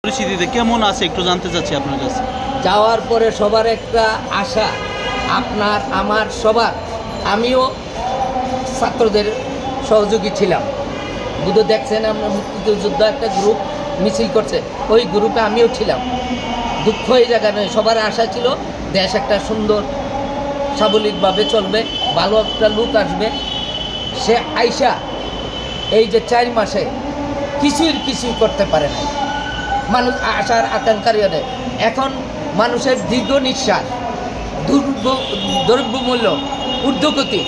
পরিস্থিতিতে কেমন আছে একটু জানতে চাচ্ছি আপনার কাছে। যাওয়ার পরে সবার একটা আশা, আপনার আমার সবার, আমিও ছাত্রদের সহযোগী ছিলাম। বুধ দেখছেন আমরা মুক্তিযুদ্ধ একটা গ্রুপ মিছিল করছে, ওই গ্রুপে আমিও ছিলাম। দুঃখ এই জায়গা নয়, সবার আশা ছিল দেশ একটা সুন্দর স্বাবলম্বিকভাবে চলবে, ভালো একটা লুক আসবে। সে আইসা এই যে 4 মাসে কিছুই করতে পারে না। মানুষ আশার আকাঙ্ক্ষারই নেই। এখন মানুষের দীর্ঘ নিঃশ্বাস, দ্রব্যমূল্য ঊর্ধ্বগতি,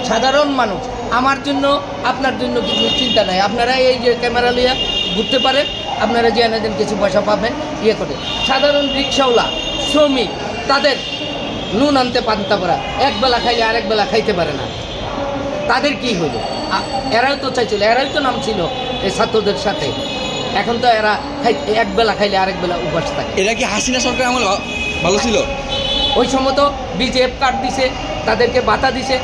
সাধারণ মানুষ, আমার জন্য আপনার জন্য কিছু চিন্তা নাই। আপনারা এই যে ক্যামেরা লিয়ে ঘুরতে পারেন, আপনারা যে এনেছেন কিছু পয়সা পাবেন, করে সাধারণ রিক্সাওয়ালা, শ্রমিক, তাদের নুন আনতে পান্তা পারা, একবেলা খাইলে আরেক বেলা খাইতে পারে না। তাদের কি হইল? এরাও তো চাইছিল, এরাই তো নাম ছিল এই ছাত্রদের সাথে। এখন তো এরা একবেলা খাইলে আরেক বেলা উপবাস থাকে। এরা কি হাসিনা সরকার আমল ভালো ছিল? ওই সময় তো বিজেপি কার্ড দিছে, তাদেরকে ভাতা দিছে।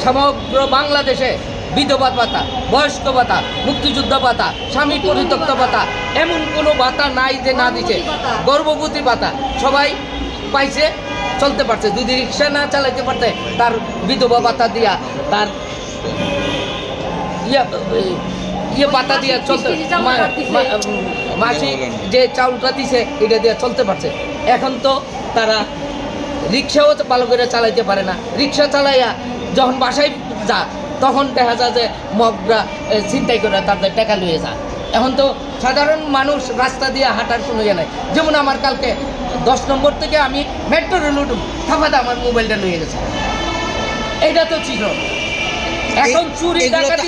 সমগ্র বাংলাদেশে বিধবা ভাতা, বয়স্ক ভাতা, মুক্তিযুদ্ধ ভাতা, স্বামী পরিত্যক্ত ভাতা, এমন কোনো ভাতা নাই যে না দিছে। গর্ভবতী ভাতা সবাই পাইছে, চলতে পারছে। যদি রিক্সা না চালাইতে পারতে, তার বিধবা ভাতা দিয়া, তার ভাতা দিয়া চলতে, মাসিক যে চাউলটা দিছে এটা দিয়ে চলতে পারছে। এখন তো তারা রিক্সাও ভালো করে চালাইতে পারে না। রিক্সা চালাইয়া যখন বাসায় যা, তখন দেখা যায় যে মগরা ছিনতাই করে তাদের টাকা লুয়ে যায়। এখন তো সাধারণ মানুষ রাস্তা দিয়ে হাঁটার কোনো ইয়ে নাই। যেমন আমার কালকে 10 নম্বর থেকে আমি মেট্রো রেল উঠুম, থাপাতে আমার মোবাইলটা লুয়ে গেছে। এইটা তো ছিল। এখন চুরি ডাকাতি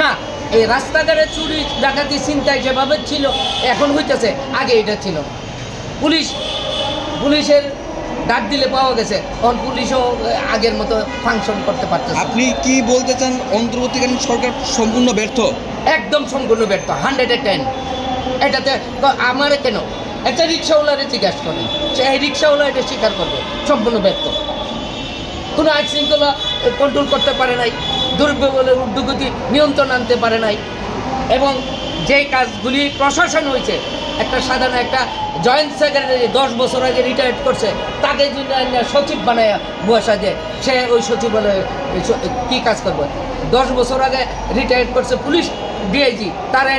না, এই রাস্তাঘাটে চুরি ডাকাতি চিন্তায় যেভাবে ছিল এখন হইতেছে, আগে এটা ছিল। পুলিশের ডাক দিলে পাওয়া গেছে, তখন পুলিশও আগের মতো ফাংশন করতে পারতেছে। আপনি কি বলতে চান অন্তর্বর্তীকালীন সরকার সম্পূর্ণ ব্যর্থ? একদম সম্পূর্ণ ব্যর্থ, 110। এটাতে আমার কেন একটা রিক্সাওয়ালারে জিজ্ঞাসা করেন, সেই রিক্সাওয়ালা এটা স্বীকার করবে সম্পূর্ণ ব্যর্থ। কোনো আইন শৃঙ্খলা কন্ট্রোল করতে পারে নাই, দ্রব্যমূল্যের ঊর্ধ্বগতি নিয়ন্ত্রণ আনতে পারে নাই। এবং যে কাজগুলি প্রশাসন হয়েছে, একটা সাধারণ একটা জয়েন্ট সেক্রেটারি 10 বছর আগে রিটায়ার্ড করছে, তাকে যদি সচিব বানায় বসা যায়, সে ওই সচিবালয়ে কী কাজ করবে? 10 বছর আগে রিটায়ার্ড করছে পুলিশ ডিআইজি, তারা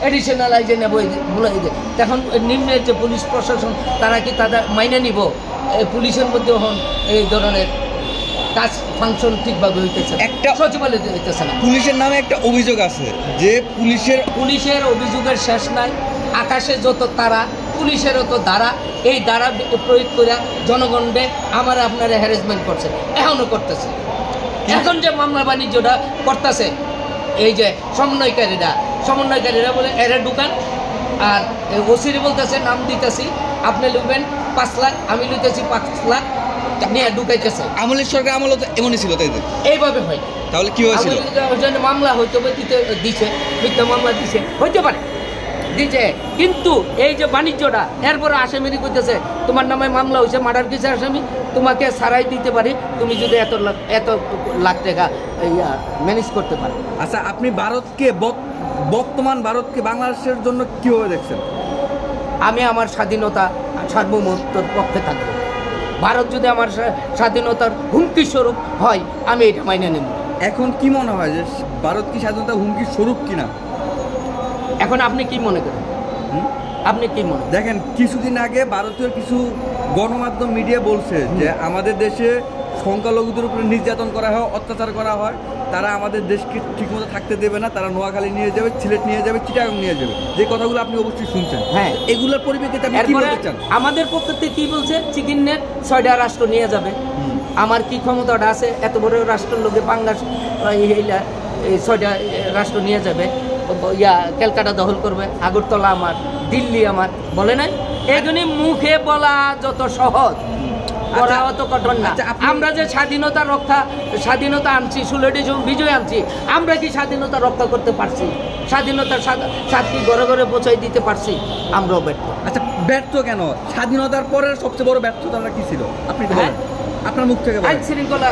এডিশনাল আইজে বলে দিতে। তখন নিম্নের যে পুলিশ প্রশাসন, তারা কি তাদের মাইনে নিব? পুলিশের মধ্যে হন এই ধরনের কাজ ফাংশন ঠিকভাবে হইতেছে, একটা সচিবালয় হইতেছে না। পুলিশের নামে একটা অভিযোগ আছে যে পুলিশের অভিযোগের শেষ নাই। আকাশে যত তারা, পুলিশেরও তো দ্বারা, এই দ্বারা প্রয়োগ করে জনগণকে আমার আপনারা হ্যারাসমেন্ট করছে, এখনও করতেছে। এখন যে মামলা বাণিজ্যটা করতেছে, এই যে সমন্বয়কারীরা বলে এরা ঢুকান, আর ওসিরে বলতেছে নাম দিতেছি, আপনি লিখবেন 5 লাখ, আমি লিখতেছি 5 লাখ, নিয়ে ঢুকাইতেছে। আমলের সরকার আমল তো এমনই ছিল, তাই তো? এইভাবে হয়। তাহলে কি হয়েছিল? মামলা হয়তো দিছে, মিথ্যা মামলা দিছে, হইতে পারে দিছে, কিন্তু এই যে বাণিজ্যটা, এরপরে আসামিরি করতেছে তোমার নামে মামলা হয়েছে, মার্ডার কেসের আসামি, তোমাকে সারাই দিতে পারি তুমি যদি এত লাখ টাকা ম্যানেজ করতে পারো। আচ্ছা, আপনি বর্তমান ভারতকে বাংলাদেশের জন্য কীভাবে দেখছেন? আমি আমার স্বাধীনতা সার্বভৌমত্বর পক্ষে থাকবো। ভারত যদি আমার স্বাধীনতার হুমকি স্বরূপ হয়, আমি এটা মাইনে নেব। এখন কি মনে হয় যে ভারত কি স্বাধীনতা হুমকি স্বরূপ কিনা? এখন আপনি কি মনে করেন? আপনি কি মনে দেখেন, কিছুদিন আগে ভারতীয় কিছু গণমাধ্যম মিডিয়া বলছে যে আমাদের দেশে সংখ্যালঘুদের উপরে নির্যাতন করা হয়, অত্যাচার করা হয়, তারা আমাদের দেশকে ঠিকমতো থাকতে দেবে না, তারা নোয়াখালী নিয়ে যাবে, সিলেট নিয়ে যাবে, চিটাগাং নিয়ে যাবে। যে কথাগুলো আপনি অবশ্যই শুনছেন। হ্যাঁ, এগুলোর পরিপ্রেক্ষিতে আপনি কি বলতে চান? আমাদের পক্ষ থেকে কি বলছে? চিকিন্নের 6টা রাষ্ট্র নিয়ে যাবে। আমার কি ক্ষমতাটা আছে? এত বড় রাষ্ট্রের লোকে বাংলাদেশ 6টা রাষ্ট্র নিয়ে যাবে, ক্যালকাটা দখল করবে, আগরতলা আমার, দিল্লি আমার, বলে নাই? এই জন্য মুখে বলা যত সহজ, করা অত কঠোর না। আমরা যে স্বাধীনতা আনছি, 16টি বিজয় আনছি, আমরা কি স্বাধীনতা রক্ষা করতে পারছি? স্বাধীনতার স্বাদ কি ঘরে ঘরে পৌঁছাই দিতে পারছি? আমরাও ব্যর্থ। আচ্ছা, ব্যর্থ কেন? স্বাধীনতার পরের সবচেয়ে বড় ব্যর্থতাটা কি ছিল আপনি বলেন, আপনার মুখ থেকে? আইন শৃঙ্খলা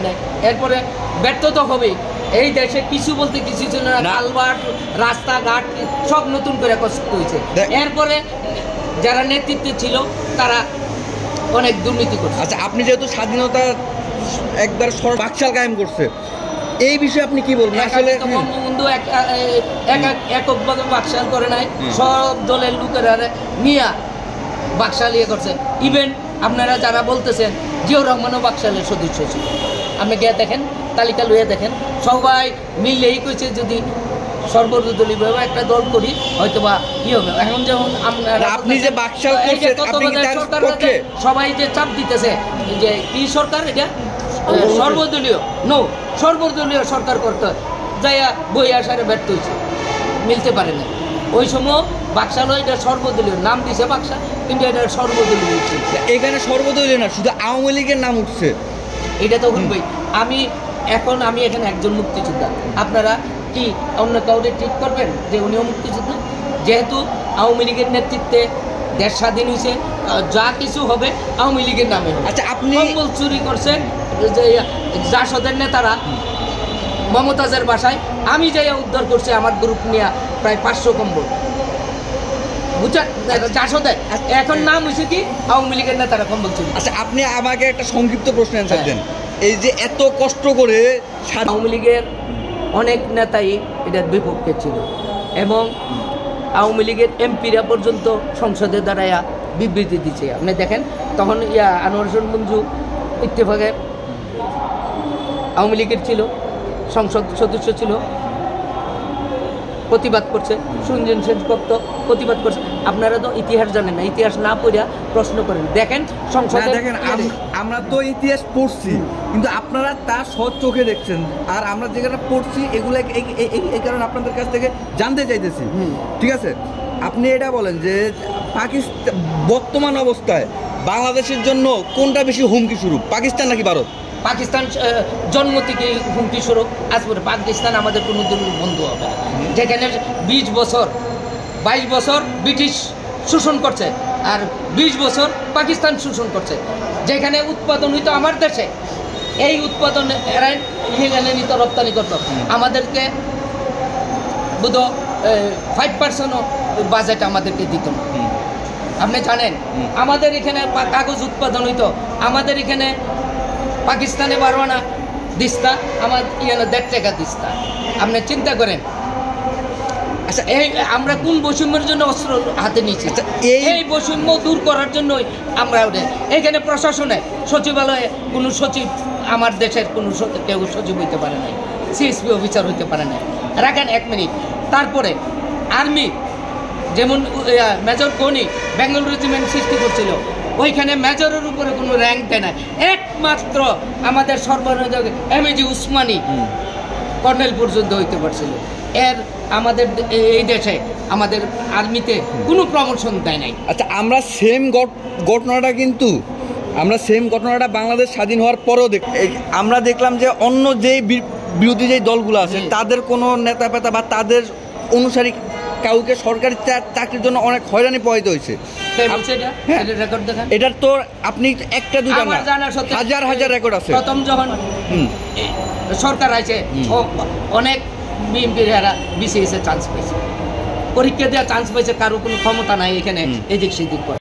নেই, এরপরে ব্যর্থ তো হবেই। এই দেশে কিছু বলতে কিছু ছিল না, না। কালভার্ট রাস্তাঘাট সব নতুন করে কষ্ট হয়েছে। এরপরে যারা নেতৃত্বে ছিল তারা অনেক দুর্নীতি করছে। আচ্ছা, আপনি যেহেতু স্বাধীনতা একবার বাকশাল কায়েম করছে, এই বিষয়ে আপনি কি বলবেন? আসলে বঙ্গবন্ধু এককভাবে বাকশাল করে নাই, সব দলের লোকেরা নিয়ে বাকশাল ইয়ে করছে। ইভেন আপনারা যারা বলতেছেন জিয়াউর রহমানও বাকশালের সদস্য ছিল, আপনি গিয়ে দেখেন, তালিকা লইয়া দেখেন, সবাই মিলেই কইছে যদি সর্বদলীয়ভাবে একটা দল করি হয়তো বা কি হবে। এখন যেমন আপনি যে বাকশাল করছেন, আপনি কি তার পক্ষে? সবাই যে চাপ দিতেছে যে কি সরকার এটা সর্বদলীয় সর্বদলীয় সরকার করতে যাইয়া বই আসারে ব্যর্থ হয়েছে, মিলতে পারে না। ওই সময় বাকশাল এটা সর্বদলীয় নাম দিছে বাকশাল, কিন্তু এটা সর্বদলীয় উঠছে। এখানে সর্বদলীয় না, শুধু আওয়ামী লীগের নাম উঠছে। এটা তো উঠবেই। আমি এখানে একজন মুক্তিযোদ্ধা, আপনারা কি অন্য কাউকে ঠিক করবেন যে উনিও মুক্তিযোদ্ধা? যেহেতু আওয়ামী লীগের নেতৃত্বে দেশ স্বাধীন হয়েছে, যা কিছু হবে আওয়ামী লীগের নামে হবে। আচ্ছা, আপনি কম্বল চুরি করছেন যে জাসদের নেতারা মমতাজের বাসায়, আমি যাইয়া উদ্ধার করছি আমার গ্রুপ নিয়ে প্রায় 500 কম্বল, বুঝছেন? জাসদের এখন নাম হয়েছে কি আওয়ামী লীগের নেতারা কম্বল চুরি। আচ্ছা, আপনি আমাকে একটা সংক্ষিপ্ত প্রশ্ন অ্যান্সার দেন। এই যে এত কষ্ট করে আওয়ামী লীগের অনেক নেতাই এটার বিপক্ষে ছিল, এবং আওয়ামী লীগের এমপিরা পর্যন্ত সংসদে দাঁড়াইয়া বিবৃতি দিচ্ছে। আপনি দেখেন, তখন আনোয়ার হোসেন মঞ্জু ইত্তেফাকে আওয়ামী লীগের ছিল, সংসদ সদস্য ছিল, প্রতিবাদ করছে। সুঞ্জন সেনগুপ্ত প্রতিবাদ করছে। আপনারা তো ইতিহাস জানেন না, ইতিহাস না পড়িয়া প্রশ্ন করেন। দেখেন সংসদে, দেখেন, আমরা তো ইতিহাস পড়ছি, কিন্তু আপনারা তার সৎ চোখে দেখছেন, আর আমরা যেখানে পড়ছি এগুলো এই কারণে আপনাদের কাছ থেকে জানতে চাইতেছি। ঠিক আছে, আপনি এটা বলেন যে পাকিস্তান বর্তমান অবস্থায় বাংলাদেশের জন্য কোনটা বেশি হুমকি স্বরূপ, পাকিস্তান নাকি ভারত? পাকিস্তান জন্ম থেকে হুমকি স্বরূপ। আজ পরে পাকিস্তান আমাদের কোনো দিনের বন্ধু হবে না, যেখানে 20 বছর 22 বছর ব্রিটিশ শোষণ করছে, আর 20 বছর পাকিস্তান শোষণ করছে। যেখানে উৎপাদন হইতো আমার দেশে, এই উৎপাদন এরা ইলিগালে নিত, রপ্তানি করতো। আমাদেরকে বোধ 5% বাজেট আমাদেরকে দিত না। আপনি জানেন, আমাদের এখানে কাগজ উৎপাদন হইতো, আমাদের এখানে পাকিস্তানে 12 আনা দিস্তা, আমার 1.5 টাকা দিস্তা। আপনি চিন্তা করেন, আচ্ছা এই আমরা কোন বৈষম্যের জন্য অস্ত্র হাতে নিয়েছি? এই বৈষম্য দূর করার জন্যই আমরা এখানে প্রশাসনে সচিবালয়ে কোনো সচিব, আমার দেশের কোনো কেউ সচিব হইতে পারে নাই, সিএসপি অফিসার হইতে পারে নাই। রাখেন 1 মিনিট। তারপরে আর্মি যেমন মেজর কোনি বেঙ্গল রেজিমেন্ট সৃষ্টি করছিল, ওইখানে মেজরের উপরে কোনো র্যাঙ্ক দেয় না, একমাত্র আমাদের সর্বনিম্ন এমএজি উসমানী কর্নেল পর্যন্ত হইতে পারছিল। আমাদের এই দেশে আমাদের আর্মিতে কোনো প্রমোশন দেয় নাই। আচ্ছা, আমরা সেম ঘটনাটা বাংলাদেশ স্বাধীন হওয়ার পরেও আমরা দেখলাম যে অন্য যেই বিরোধী যেই দলগুলো আছে তাদের কোনো নেতা পেতা বা তাদের অনুসারী কাউকে সরকারি চাকরির জন্য অনেক হয়রানি পোহাইতে হয়েছে। এটার তো আপনি একটা দুটা না, হাজার হাজার রেকর্ড আছে। প্রথম যখন সরকার আছে, অনেক বিএনপিরা বিসিএস চান্স পেয়েছে, পরীক্ষা দেওয়া চান্স পেয়েছে, কারো কোনো ক্ষমতা নাই এখানে এদিক সেদিক করে।